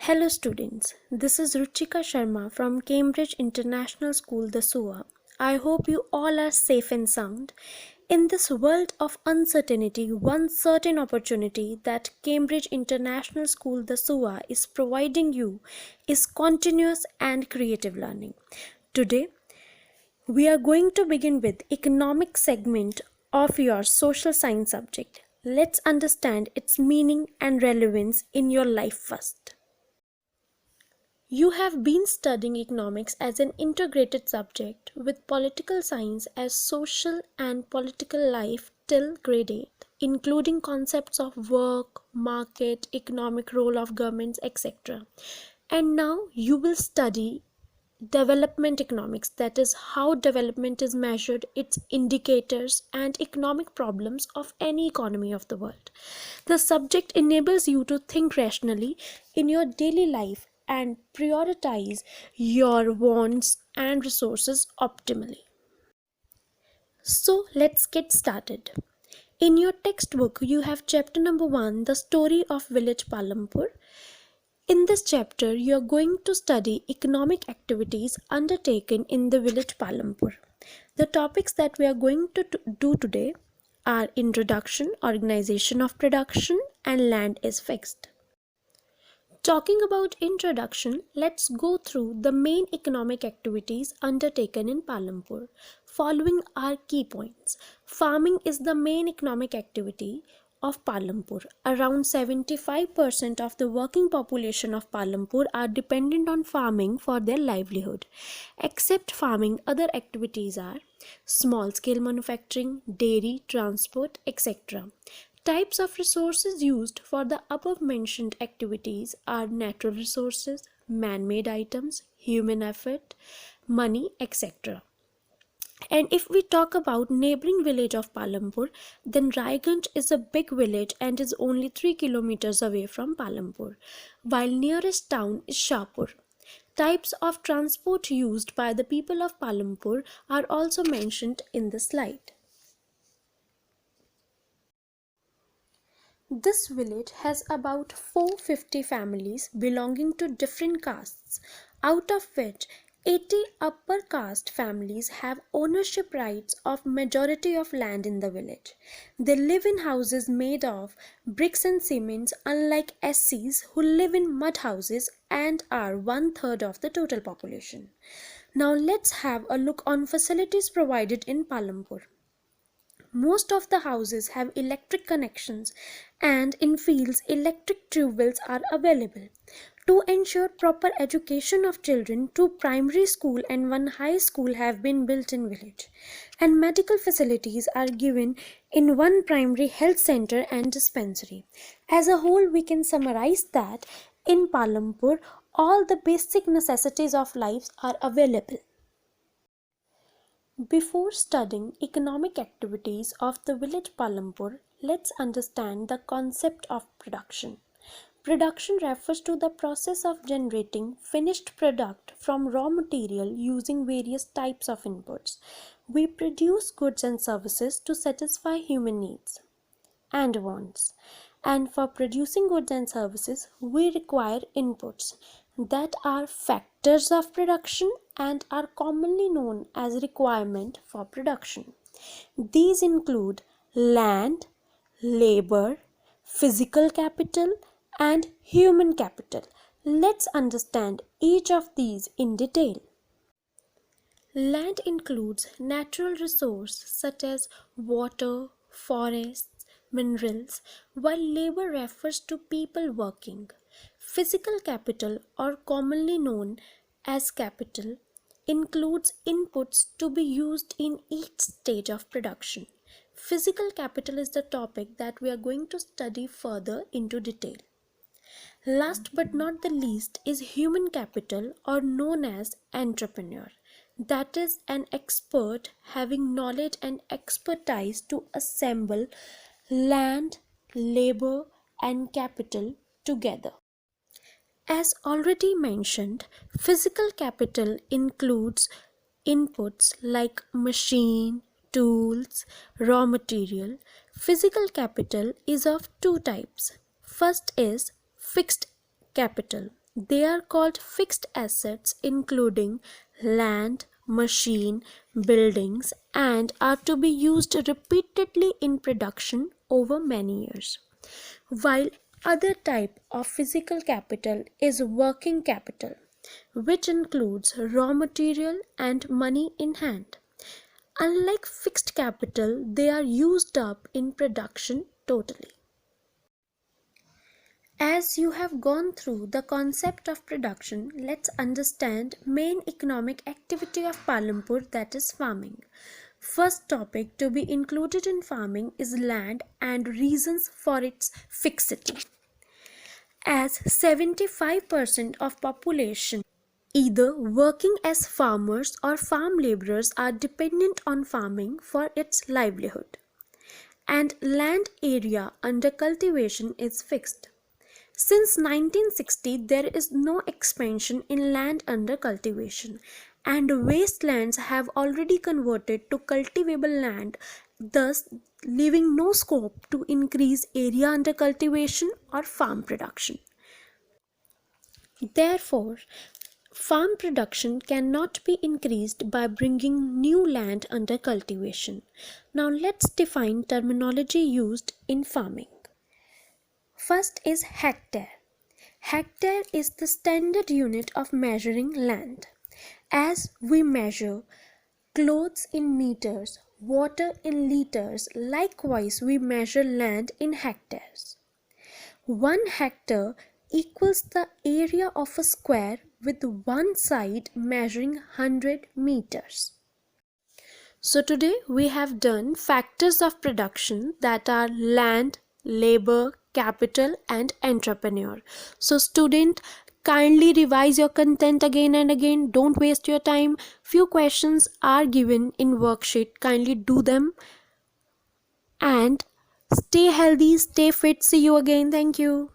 Hello students, this is Ruchika Sharma from Cambridge International School, the SUA. I hope you all are safe and sound. In this world of uncertainty, one certain opportunity that Cambridge International School, the SUA is providing you is continuous and creative learning. Today, we are going to begin with economic segment of your social science subject. Let's understand its meaning and relevance in your life first. You have been studying economics as an integrated subject with political science as social and political life till grade 8, including concepts of work, market, economic role of governments, etc. And now you will study development economics, that is how development is measured, its indicators and economic problems of any economy of the world. The subject enables you to think rationally in your daily life and prioritize your wants and resources optimally. So let's get started. In your textbook you have chapter number 1, the story of village Palampur. In this chapter, you are going to study economic activities undertaken in the village Palampur. The topics that we are going to do today are introduction, organization of production, and land is fixed. Talking about introduction, let's go through the main economic activities undertaken in Palampur. Following are key points. Farming is the main economic activity of Palampur. Around 75% of the working population of Palampur are dependent on farming for their livelihood. Except farming, other activities are small-scale manufacturing, dairy, transport, etc. Types of resources used for the above-mentioned activities are natural resources, man-made items, human effort, money, etc. And if we talk about neighboring village of Palampur, then Raiganj is a big village and is only 3 kilometers away from Palampur, while nearest town is Shahpur. Types of transport used by the people of Palampur are also mentioned in the slide. This village has about 450 families belonging to different castes, out of which 80 upper caste families have ownership rights of majority of land in the village. They live in houses made of bricks and cements, unlike SCs who live in mud houses and are 1/3 of the total population. Now let's have a look on facilities provided in Palampur. Most of the houses have electric connections and in fields electric tube wells are available. To ensure proper education of children, 2 primary school and 1 high school have been built in village. And medical facilities are given in 1 primary health center and dispensary. As a whole, we can summarize that in Palampur, all the basic necessities of life are available. Before studying economic activities of the village Palampur, let's understand the concept of production. Production refers to the process of generating finished product from raw material using various types of inputs. We produce goods and services to satisfy human needs and wants. And for producing goods and services, we require inputs that are factors of production and are commonly known as requirement for production. These include land, labor, physical capital, and human capital. Let's understand each of these in detail. Land includes natural resources such as water, forests, minerals, while labor refers to people working. Physical capital, or commonly known as capital, includes inputs to be used in each stage of production. Physical capital is the topic that we are going to study further into detail. Last but not the least is human capital, or known as entrepreneur. That is an expert having knowledge and expertise to assemble land, labor, and capital together. As already mentioned, physical capital includes inputs like machine, tools, raw material. Physical capital is of 2 types. First is fixed capital. They are called fixed assets, including land, machine, buildings, and are to be used repeatedly in production over many years. While other type of physical capital is working capital, which includes raw material and money in hand. Unlike fixed capital, they are used up in production totally. As you have gone through the concept of production, let's understand main economic activity of Palampur, that is farming. First topic to be included in farming is land and reasons for its fixity. As 75% of population either working as farmers or farm laborers are dependent on farming for its livelihood, and land area under cultivation is fixed. Since 1960, there is no expansion in land under cultivation, and wastelands have already converted to cultivable land, thus leaving no scope to increase area under cultivation or farm production. Therefore, farm production cannot be increased by bringing new land under cultivation. Now let's define terminology used in farming. First is hectare. Hectare is the standard unit of measuring land. As we measure clothes in meters, water in liters, likewise we measure land in hectares. 1 hectare equals the area of a square with one side measuring 100 meters. So today we have done factors of production, that are land, labor, capital and entrepreneur. So student, kindly revise your content again and again. Don't waste your time. Few questions are given in worksheet. Kindly do them and stay healthy, stay fit. See you again. Thank you.